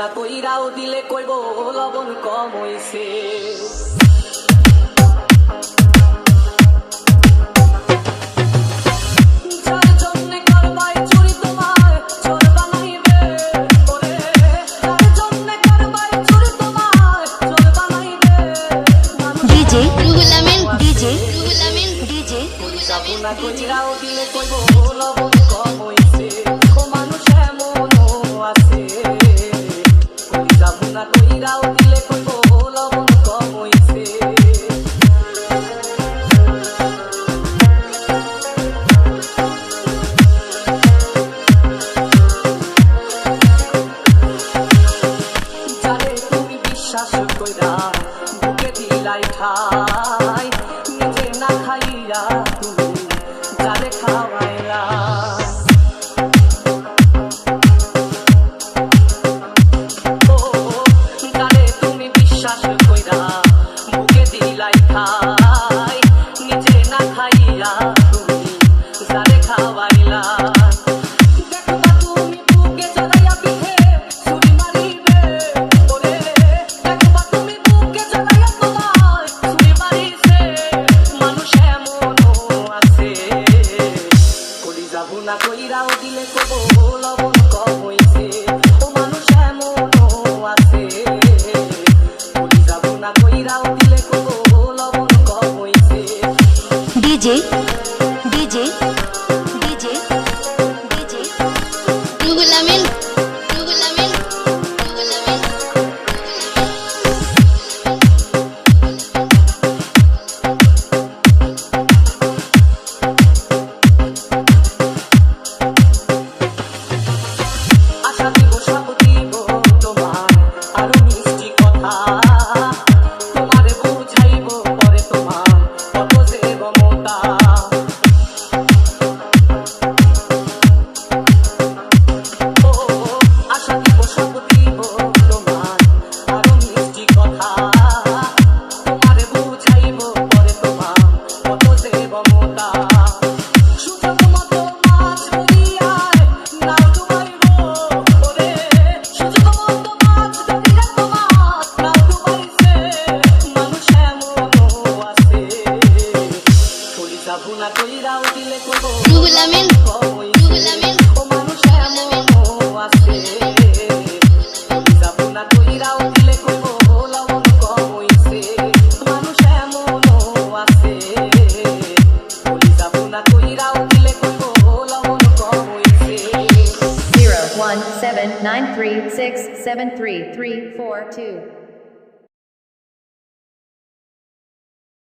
না কইরাও দিলে কইব লবণ কম হইছে। না কইরাও দিলে কইব লবণ কম হইছে। ও মানুষ এমনও আছে, কই যাব না কইরাও দিলে কইব লবণ কম হইছে। যারে তুমি বিশ্বাস কইরা বুকে দিলাই ঠাই, নিজে না খাইয়া তুমি যারে খাওয়াইলা। ও যারে তুমি বিশ্বাস কইরা বুকে দিলাই ঠাই, নিজে না খাইয়া তুমি যারে খাওয়াইলা। দেখবা তুমি বুকে জড়াইয়া পিঠে ছুরি মারিবে, ওরে দেখবা তুমি বুকে জড়াইয়া তোমার ছুরি মারিছে। মানুষ এমনও আছে, কলি যাব না কইরাও দিলে কইব লবণ কম হইছে। ও মানুষ এমনও আছে, কলি যাব না কইরাও দিলে কইব লবণ কম হইছে। DJ DJ DJ DJ Ruhul Amin Ruhul Amin Ruhul Amin. আশা দিব সব দিব তোমার আরো মিষ্টি কথা, তোমারে বুঝাইব পরে তোমার কত যে মমতা। ও আশা দিব সব দিব তোমার আরো মিষ্টি কথা, তোমারে বুঝাইব পরে তোমার কত যে মমতা। সুযোগ মতো মাছ ধরিয়ায় নাও ডুবাইব, ওরে সুযোগ মতো মাছ ধরিয়া তোমার নাও ডুবাইছে। মানুষ এমনও আছে, কলি যাব না কইরাও দিলে কইব রুহুল আমিন কম হইছে। রুহুল আমিন ও মানুষ এমনও আছে, কলি যাব না কইরাও দিলে কইব লবণ কম হইছে। মানুষ এমনও আছে, কলি যাব না কইরাও দিলে কইব লবণ কম হইছে। 01793673342